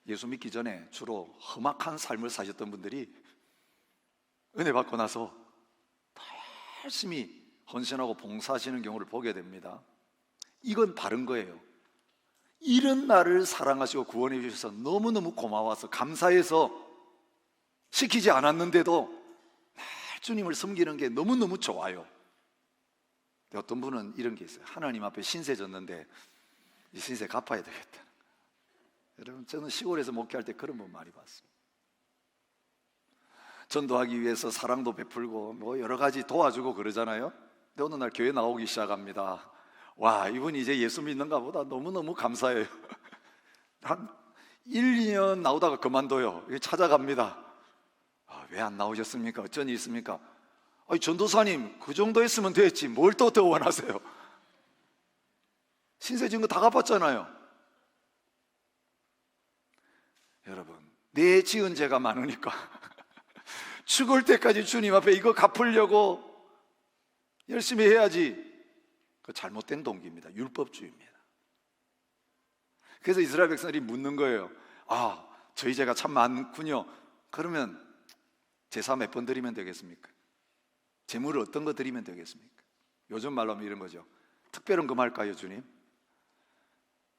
예수 믿기 전에 주로 험악한 삶을 사셨던 분들이 은혜 받고 나서 열심히 헌신하고 봉사하시는 경우를 보게 됩니다. 이건 바른 거예요. 이런 나를 사랑하시고 구원해 주셔서 너무너무 고마워서 감사해서 시키지 않았는데도 늘 주님을 섬기는 게 너무너무 좋아요. 어떤 분은 이런 게 있어요. 하나님 앞에 신세 졌는데 이 신세 갚아야 되겠다. 여러분, 저는 시골에서 목회할 때 그런 분 많이 봤어요. 전도하기 위해서 사랑도 베풀고 뭐 여러 가지 도와주고 그러잖아요. 근데 어느 날 교회 나오기 시작합니다. 와, 이분이 이제 예수 믿는가 보다. 너무너무 감사해요. 한 1, 2년 나오다가 그만둬요. 찾아갑니다. 왜 안 나오셨습니까? 어쩐 일 있습니까? 전도사님, 그 정도 했으면 됐지 뭘 또 더 원하세요? 신세 진 거 다 갚았잖아요. 여러분, 내 지은 죄가 많으니까 죽을 때까지 주님 앞에 이거 갚으려고 열심히 해야지. 그 잘못된 동기입니다. 율법주의입니다. 그래서 이스라엘 백성들이 묻는 거예요. 저희 죄가 참 많군요. 그러면 제사 몇 번 드리면 되겠습니까? 제물을 어떤 거 드리면 되겠습니까? 요즘 말로 하면 이런 거죠. 특별 헌금할까요, 주님?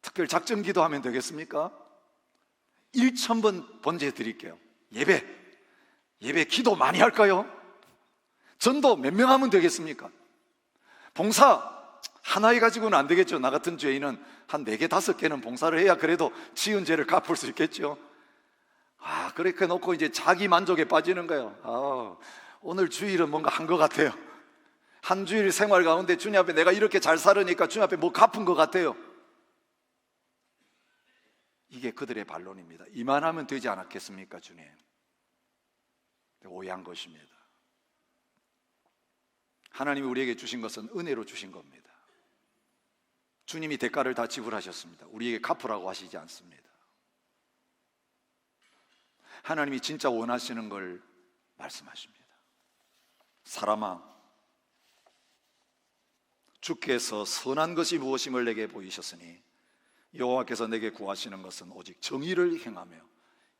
특별 작정기도 하면 되겠습니까? 1,000번 번제 드릴게요. 예배 기도 많이 할까요? 전도 몇 명 하면 되겠습니까? 봉사 하나 해가지고는 안 되겠죠. 나 같은 죄인은 한 4개, 5개는 봉사를 해야 그래도 지은 죄를 갚을 수 있겠죠. 그렇게 놓고 이제 자기 만족에 빠지는 거예요. 오늘 주일은 뭔가 한 것 같아요. 한 주일 생활 가운데 주님 앞에 내가 이렇게 잘 살으니까 주님 앞에 뭐 갚은 것 같아요. 이게 그들의 반론입니다. 이만하면 되지 않았겠습니까, 주님? 오해한 것입니다. 하나님이 우리에게 주신 것은 은혜로 주신 겁니다. 주님이 대가를 다 지불하셨습니다. 우리에게 갚으라고 하시지 않습니다. 하나님이 진짜 원하시는 걸 말씀하십니다. 사람아, 주께서 선한 것이 무엇임을 내게 보이셨으니 여호와께서 내게 구하시는 것은 오직 정의를 행하며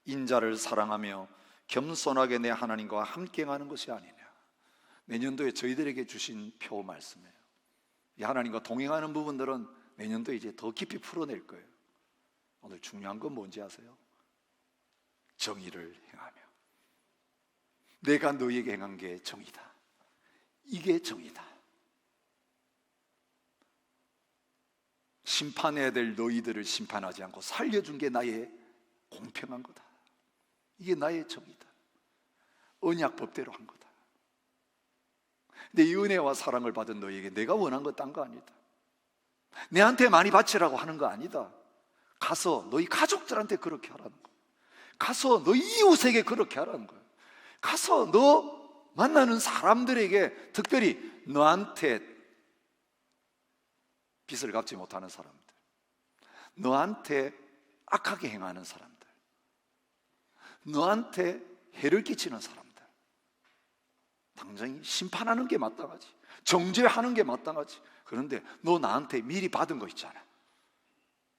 인자를 사랑하며 겸손하게 내 하나님과 함께 하는 것이 아니냐. 내년도에 저희들에게 주신 표 말씀이에요. 이 하나님과 동행하는 부분들은 내년도에 이제 더 깊이 풀어낼 거예요. 오늘 중요한 건 뭔지 아세요? 정의를 행하며. 내가 너희에게 행한 게 정의다. 이게 정의다. 심판해야 될 너희들을 심판하지 않고 살려준 게 나의 공평한 거다. 이게 나의 정의다. 언약법대로 한 거다. 근데 이 은혜와 사랑을 받은 너희에게 내가 원한 거 딴 거 아니다. 내한테 많이 바치라고 하는 거 아니다. 가서 너희 가족들한테 그렇게 하라는 거야. 가서 너희 이웃에게 그렇게 하라는 거야. 가서 너 만나는 사람들에게, 특별히 너한테 빚을 갚지 못하는 사람들, 너한테 악하게 행하는 사람들, 너한테 해를 끼치는 사람들, 당장히 심판하는 게 마땅하지, 정죄하는 게 마땅하지. 그런데 너 나한테 미리 받은 거 있잖아.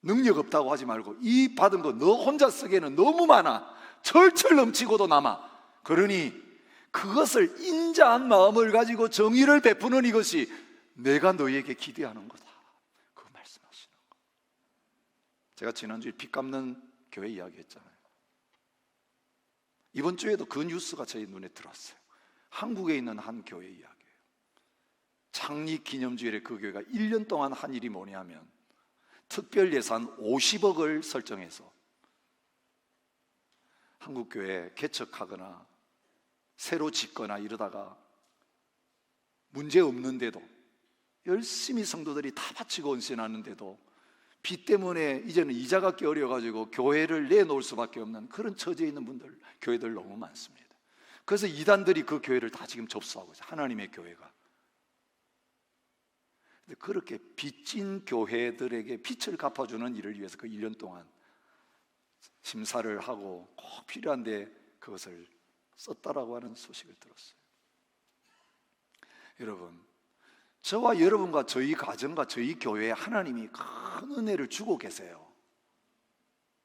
능력 없다고 하지 말고 이 받은 거 너 혼자 쓰기에는 너무 많아. 철철 넘치고도 남아. 그러니 그것을 인자한 마음을 가지고 정의를 베푸는 이것이 내가 너희에게 기대하는 거다. 그거 말씀하시는 거. 제가 지난주에 빚 갚는 교회 이야기했잖아요. 이번 주에도 그 뉴스가 저희 눈에 들어왔어요. 한국에 있는 한 교회 이야기예요. 창립 기념주일에 그 교회가 1년 동안 한 일이 뭐냐면 특별 예산 50억을 설정해서 한국교회 개척하거나 새로 짓거나 이러다가 문제 없는데도, 열심히 성도들이 다 바치고 헌신하는데도 빚 때문에 이제는 이자 갚기 어려워가지고 교회를 내놓을 수밖에 없는 그런 처지에 있는 분들, 교회들 너무 많습니다. 그래서 이단들이 그 교회를 다 지금 접수하고 있어요. 하나님의 교회가. 근데 그렇게 빚진 교회들에게 빚을 갚아주는 일을 위해서 그 1년 동안 심사를 하고 꼭 필요한데 그것을 썼다라고 하는 소식을 들었어요. 여러분, 저와 여러분과 저희 가정과 저희 교회에 하나님이 큰 은혜를 주고 계세요.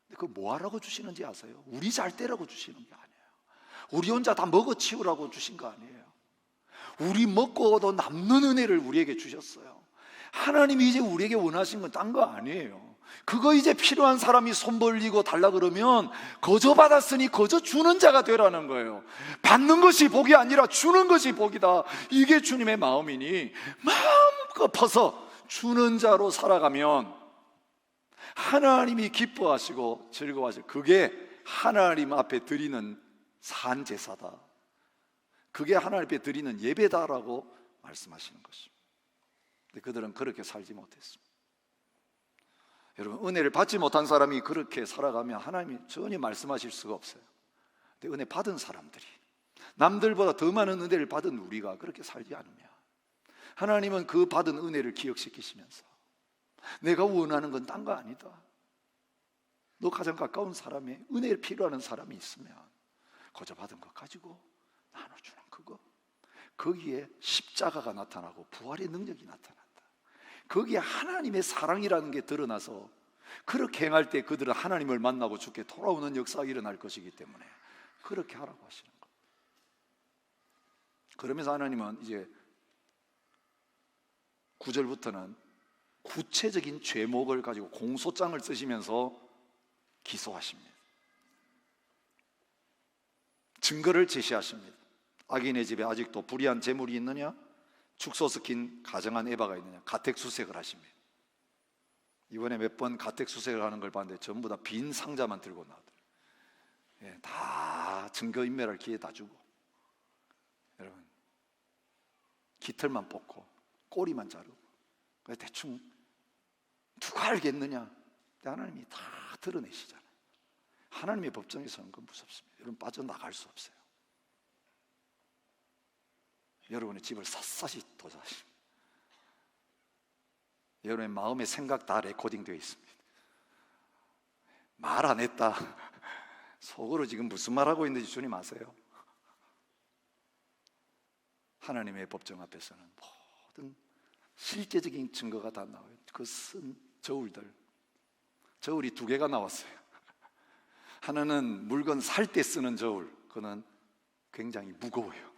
근데 그걸 뭐 하라고 주시는지 아세요? 우리 잘 되라고 주시는 게 아니에요. 우리 혼자 다 먹어치우라고 주신 거 아니에요. 우리 먹고도 남는 은혜를 우리에게 주셨어요. 하나님이 이제 우리에게 원하신 건 딴 거 아니에요. 그거 이제 필요한 사람이 손 벌리고 달라 그러면 거저 받았으니 거저 주는 자가 되라는 거예요. 받는 것이 복이 아니라 주는 것이 복이다. 이게 주님의 마음이니 마음껏 퍼서 주는 자로 살아가면 하나님이 기뻐하시고 즐거워하시고, 그게 하나님 앞에 드리는 산제사다. 그게 하나님 앞에 드리는 예배다라고 말씀하시는 것입니다. 근데 그들은 그렇게 살지 못했습니다. 여러분, 은혜를 받지 못한 사람이 그렇게 살아가면 하나님이 전혀 말씀하실 수가 없어요. 근데 은혜 받은 사람들이, 남들보다 더 많은 은혜를 받은 우리가 그렇게 살지 않으면 하나님은 그 받은 은혜를 기억시키시면서 내가 원하는 건 딴 거 아니다. 너 가장 가까운 사람에 은혜에 필요한 사람이 있으면 거저 받은 것 가지고 나눠주는 그거, 거기에 십자가가 나타나고 부활의 능력이 나타난다. 거기에 하나님의 사랑이라는 게 드러나서 그렇게 행할 때 그들은 하나님을 만나고 죽게 돌아오는 역사가 일어날 것이기 때문에 그렇게 하라고 하시는 겁니다. 그러면서 하나님은 이제 9절부터는 구체적인 죄목을 가지고 공소장을 쓰시면서 기소하십니다. 증거를 제시하십니다. 악인의 집에 아직도 불의한 재물이 있느냐? 축소 스킨 가정한 에바가 있느냐? 가택수색을 하십니다. 이번에 몇 번 가택수색을 하는 걸 봤는데 전부 다 빈 상자만 들고 나오더라고요. 예, 다 증거인멸할 기회 다 주고, 여러분, 깃털만 뽑고 꼬리만 자르고, 대충 누가 알겠느냐? 근데 하나님이 다 드러내시잖아요. 하나님의 법정에서는 그건 무섭습니다. 여러분, 빠져나갈 수 없어요. 여러분의 집을 샅샅이 도사하십니다. 여러분의 마음의 생각 다 레코딩되어 있습니다. 말 안 했다, 속으로 지금 무슨 말하고 있는지 주님 아세요? 하나님의 법정 앞에서는 모든 실제적인 증거가 다 나와요. 그 쓴 저울들, 저울이 2개가 나왔어요. 하나는 물건 살 때 쓰는 저울, 그거는 굉장히 무거워요.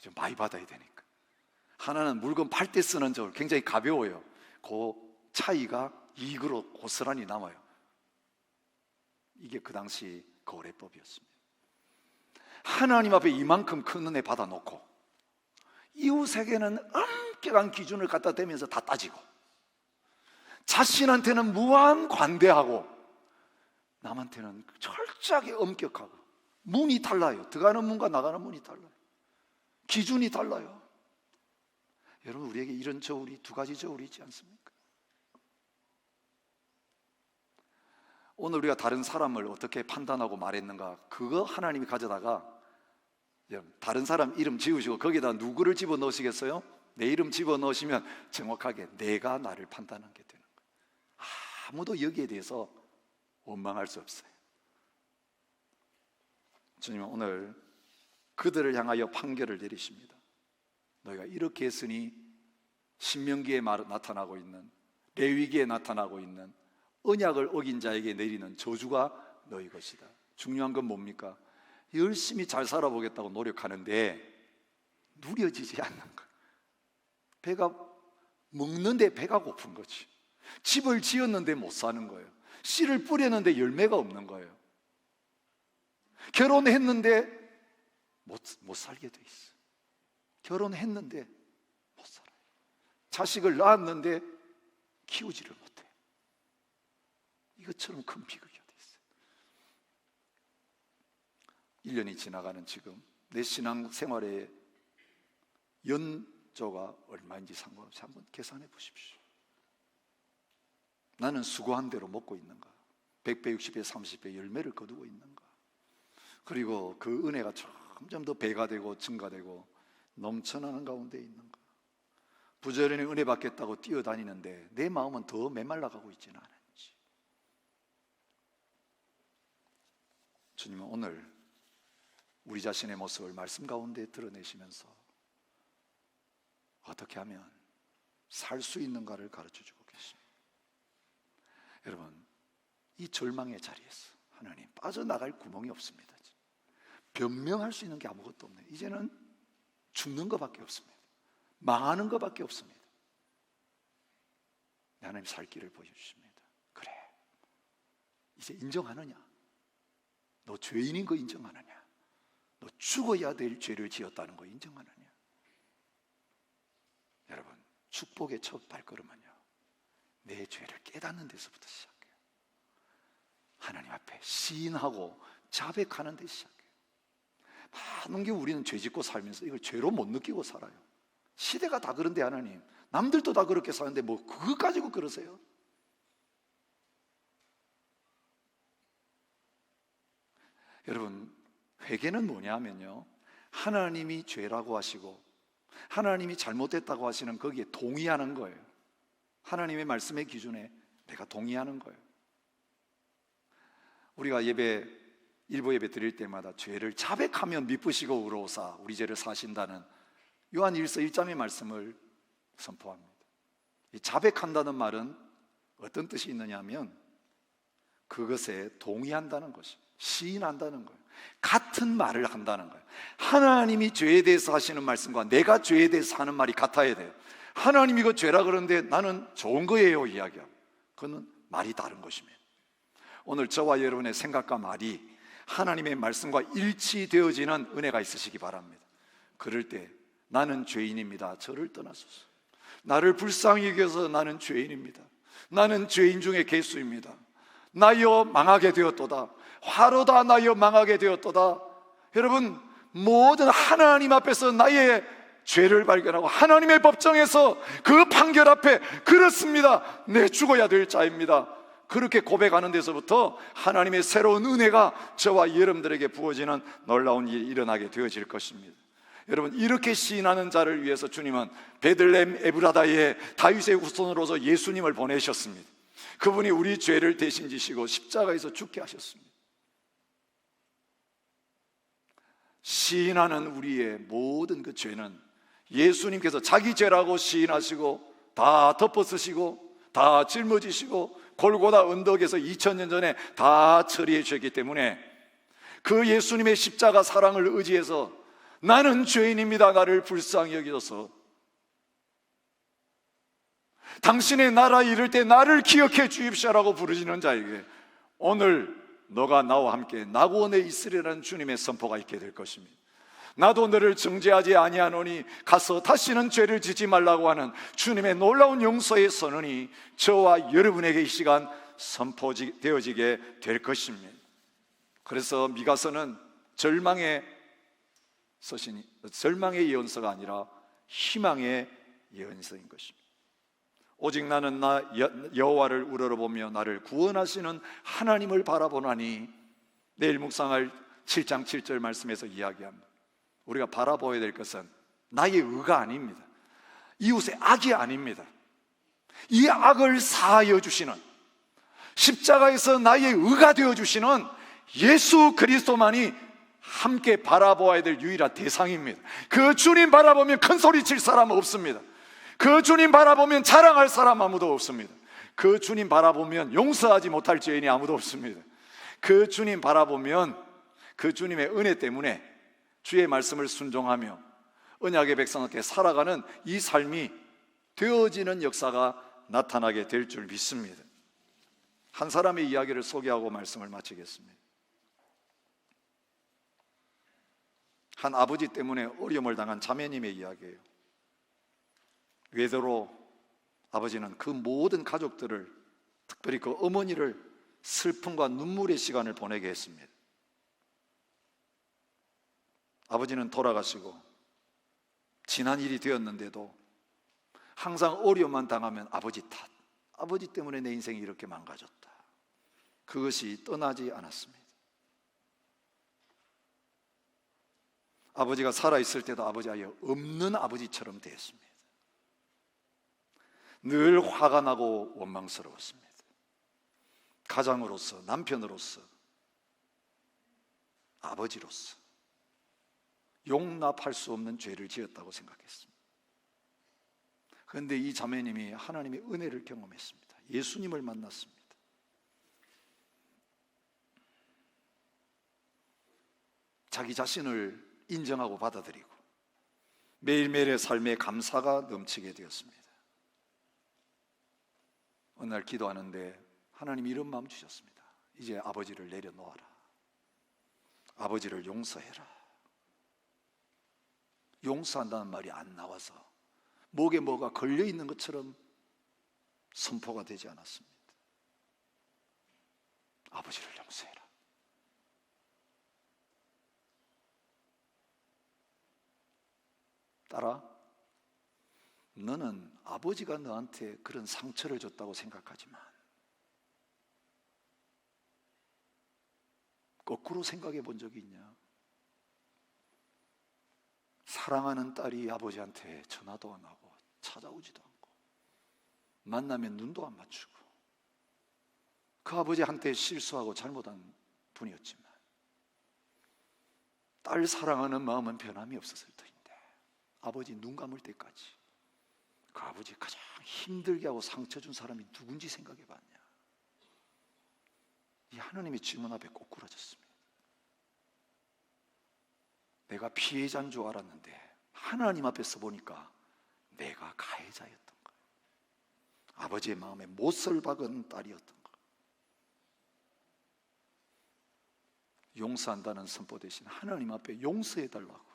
좀 많이 받아야 되니까. 하나는 물건 팔 때 쓰는 저울 굉장히 가벼워요. 그 차이가 이익으로 고스란히 남아요. 이게 그 당시 거래법이었습니다. 하나님 앞에 이만큼 큰 은혜 받아놓고 이웃에게는 엄격한 기준을 갖다 대면서 다 따지고 자신한테는 무한 관대하고 남한테는 철저하게 엄격하고 문이 달라요. 들어가는 문과 나가는 문이 달라요. 기준이 달라요. 여러분, 우리에게 이런 저울이 두 가지 저울이 있지 않습니까? 오늘 우리가 다른 사람을 어떻게 판단하고 말했는가, 그거 하나님이 가져다가 다른 사람 이름 지으시고 거기다 누구를 집어넣으시겠어요? 내 이름 집어넣으시면 정확하게 내가 나를 판단하게 되는 거예요. 아무도 여기에 대해서 원망할 수 없어요. 주님은 오늘 그들을 향하여 판결을 내리십니다. 너희가 이렇게 했으니 신명기에 나타나고 있는, 레위기에 나타나고 있는 언약을 어긴 자에게 내리는 저주가 너희 것이다. 중요한 건 뭡니까? 열심히 잘 살아보겠다고 노력하는데 누려지지 않는 거예요. 배가 먹는데 배가 고픈 거지. 집을 지었는데 못 사는 거예요. 씨를 뿌렸는데 열매가 없는 거예요. 결혼했는데 못 살게 돼 있어. 결혼했는데 못 살아요. 자식을 낳았는데 키우지를 못해. 이것처럼 큰 비극이 어디 있어요. 1년이 지나가는 지금 내 신앙 생활의 연조가 얼마인지 상관없이 한번 계산해 보십시오. 나는 수고한 대로 먹고 있는가? 100배, 60배, 30배 열매를 거두고 있는가? 그리고 그 은혜가 점점 더 배가 되고 증가되고 넘쳐나는 가운데 있는가? 부지런히 은혜 받겠다고 뛰어다니는데 내 마음은 더 메말라가고 있지는 않은지. 주님은 오늘 우리 자신의 모습을 말씀 가운데 드러내시면서 어떻게 하면 살 수 있는가를 가르쳐주고 계십니다. 여러분, 이 절망의 자리에서 하나님 빠져나갈 구멍이 없습니다. 변명할 수 있는 게 아무것도 없네요. 이제는 죽는 것밖에 없습니다. 망하는 것밖에 없습니다. 하나님 살 길을 보여주십니다. 그래, 이제 인정하느냐? 너 죄인인 거 인정하느냐? 너 죽어야 될 죄를 지었다는 거 인정하느냐? 여러분, 축복의 첫 발걸음은요, 내 죄를 깨닫는 데서부터 시작해요. 하나님 앞에 시인하고 자백하는 데 시작해요. 많은 게 우리는 죄 짓고 살면서 이걸 죄로 못 느끼고 살아요. 시대가 다 그런데 하나님, 남들도 다 그렇게 사는데 뭐 그것 가지고 그러세요? 여러분, 회개는 뭐냐면요, 하나님이 죄라고 하시고 하나님이 잘못됐다고 하시는 거기에 동의하는 거예요. 하나님의 말씀의 기준에 내가 동의하는 거예요. 우리가 일부 예배 드릴 때마다 죄를 자백하면 미쁘시고 의로우사 우리 죄를 사신다는 요한 1서 1장의 말씀을 선포합니다. 이 자백한다는 말은 어떤 뜻이 있느냐 하면 그것에 동의한다는 것이에요. 시인한다는 거예요. 같은 말을 한다는 거예요. 하나님이 죄에 대해서 하시는 말씀과 내가 죄에 대해서 하는 말이 같아야 돼요. 하나님이 이거 죄라 그러는데 나는 좋은 거예요 이야기하고, 그건 말이 다른 것입니다. 오늘 저와 여러분의 생각과 말이 하나님의 말씀과 일치되어지는 은혜가 있으시기 바랍니다. 그럴 때 나는 죄인입니다, 저를 떠나소서. 나를 불쌍히 여겨서 나는 죄인입니다. 나는 죄인 중에 괴수입니다. 나여 망하게 되었도다. 화로다 나여 망하게 되었도다. 여러분, 모든 하나님 앞에서 나의 죄를 발견하고 하나님의 법정에서 그 판결 앞에 그렇습니다, 내 죽어야 될 자입니다, 그렇게 고백하는 데서부터 하나님의 새로운 은혜가 저와 여러분들에게 부어지는 놀라운 일이 일어나게 되어질 것입니다. 여러분, 이렇게 시인하는 자를 위해서 주님은 베들레헴 에브라다의 다윗의 후손으로서 예수님을 보내셨습니다. 그분이 우리 죄를 대신 지시고 십자가에서 죽게 하셨습니다. 시인하는 우리의 모든 그 죄는 예수님께서 자기 죄라고 시인하시고 다 덮어쓰시고 다 짊어지시고 골고다 언덕에서 2000년 전에 다 처리해 주셨기 때문에 그 예수님의 십자가 사랑을 의지해서 나는 죄인입니다. 나를 불쌍히 여기셔서 당신의 나라 이를 때 나를 기억해 주십시오라고 부르시는 자에게 오늘 너가 나와 함께 낙원에 있으리라는 주님의 선포가 있게 될 것입니다. 나도 너를 정죄하지 아니하노니 가서 다시는 죄를 짓지 말라고 하는 주님의 놀라운 용서의 선언이 저와 여러분에게 이 시간 선포되어지게 될 것입니다. 그래서 미가서는 절망의 예언서가 아니라 희망의 예언서인 것입니다. 오직 나는 나 여호와를 우러러보며 나를 구원하시는 하나님을 바라보나니, 내일 묵상할 7장 7절 말씀에서 이야기합니다. 우리가 바라보아야 될 것은 나의 의가 아닙니다. 이웃의 악이 아닙니다. 이 악을 사하여 주시는, 십자가에서 나의 의가 되어주시는 예수 그리스도만이 함께 바라보아야 될 유일한 대상입니다. 그 주님 바라보면 큰 소리 칠 사람 없습니다. 그 주님 바라보면 자랑할 사람 아무도 없습니다. 그 주님 바라보면 용서하지 못할 죄인이 아무도 없습니다. 그 주님 바라보면 그 주님의 은혜 때문에 주의 말씀을 순종하며 언약의 백성에게 살아가는 이 삶이 되어지는 역사가 나타나게 될 줄 믿습니다. 한 사람의 이야기를 소개하고 말씀을 마치겠습니다. 한 아버지 때문에 어려움을 당한 자매님의 이야기예요. 외도로 아버지는 그 모든 가족들을, 특별히 그 어머니를 슬픔과 눈물의 시간을 보내게 했습니다. 아버지는 돌아가시고 지난 일이 되었는데도 항상 어려움만 당하면 아버지 탓, 아버지 때문에 내 인생이 이렇게 망가졌다, 그것이 떠나지 않았습니다. 아버지가 살아있을 때도 아버지 아예 없는 아버지처럼 되었습니다. 늘 화가 나고 원망스러웠습니다. 가장으로서, 남편으로서, 아버지로서 용납할 수 없는 죄를 지었다고 생각했습니다. 그런데 이 자매님이 하나님의 은혜를 경험했습니다. 예수님을 만났습니다. 자기 자신을 인정하고 받아들이고 매일매일의 삶에 감사가 넘치게 되었습니다. 어느 날 기도하는데 하나님이 이런 마음 주셨습니다. 이제 아버지를 내려놓아라. 아버지를 용서해라. 용서한다는 말이 안 나와서 목에 뭐가 걸려있는 것처럼 선포가 되지 않았습니다. 아버지를 용서해라. 딸아, 너는 아버지가 너한테 그런 상처를 줬다고 생각하지만 거꾸로 생각해 본 적이 있냐? 사랑하는 딸이 아버지한테 전화도 안 하고 찾아오지도 않고 만나면 눈도 안 맞추고 그 아버지한테 실수하고 잘못한 분이었지만 딸 사랑하는 마음은 변함이 없었을 터인데 아버지 눈 감을 때까지 그 아버지 가장 힘들게 하고 상처 준 사람이 누군지 생각해 봤냐? 이 하나님의 질문 앞에 꼬꾸라졌습니다. 내가 피해자인 줄 알았는데 하나님 앞에서 보니까 내가 가해자였던 거예요. 아버지의 마음에 못을 박은 딸이었던 거예요. 용서한다는 선포 대신 하나님 앞에 용서해달라고,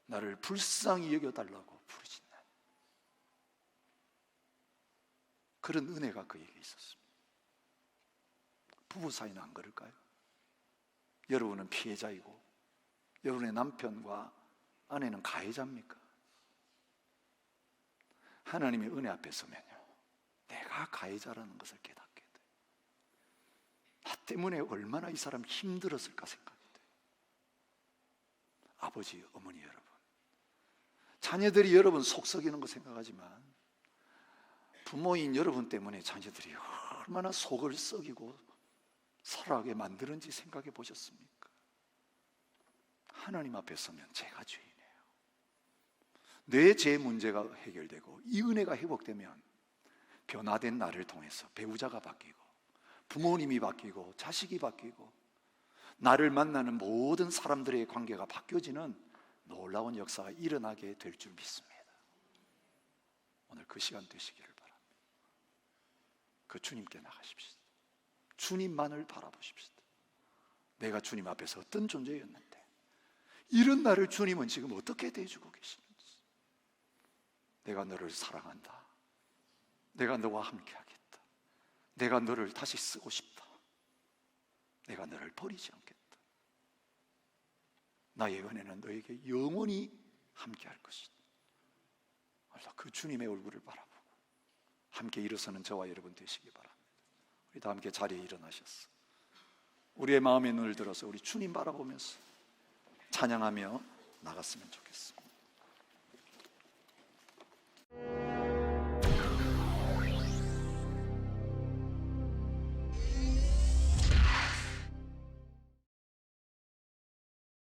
나를 불쌍히 여겨달라고 부르신 그런 은혜가 그에게 있었습니다. 부부 사이는 안 그럴까요? 여러분은 피해자이고 여러분의 남편과 아내는 가해자입니까? 하나님의 은혜 앞에 서면요, 내가 가해자라는 것을 깨닫게 돼요. 나 때문에 얼마나 이 사람 힘들었을까 생각이 돼요. 아버지, 어머니 여러분, 자녀들이 여러분 속썩이는 거 생각하지만 부모인 여러분 때문에 자녀들이 얼마나 속을 썩이고 살아가게 만드는지 생각해 보셨습니까? 하나님 앞에 서면 제가 죄인이에요. 내 죄 문제가 해결되고 이 은혜가 회복되면 변화된 나를 통해서 배우자가 바뀌고 부모님이 바뀌고 자식이 바뀌고 나를 만나는 모든 사람들의 관계가 바뀌어지는 놀라운 역사가 일어나게 될 줄 믿습니다. 오늘 그 시간 되시기를 바랍니다. 그 주님께 나가십시오. 주님만을 바라보십시오. 내가 주님 앞에서 어떤 존재였는데 이런 나를 주님은 지금 어떻게 대해주고 계시는지. 내가 너를 사랑한다. 내가 너와 함께 하겠다. 내가 너를 다시 쓰고 싶다. 내가 너를 버리지 않겠다. 나의 은혜는 너에게 영원히 함께 할 것이다. 그 주님의 얼굴을 바라보고 함께 일어서는 저와 여러분 되시기 바랍니다. 우리 다 함께 자리에 일어나셨어. 우리의 마음의 눈을 들어서 우리 주님 바라보면서 찬양하며 나갔으면 좋겠습니다.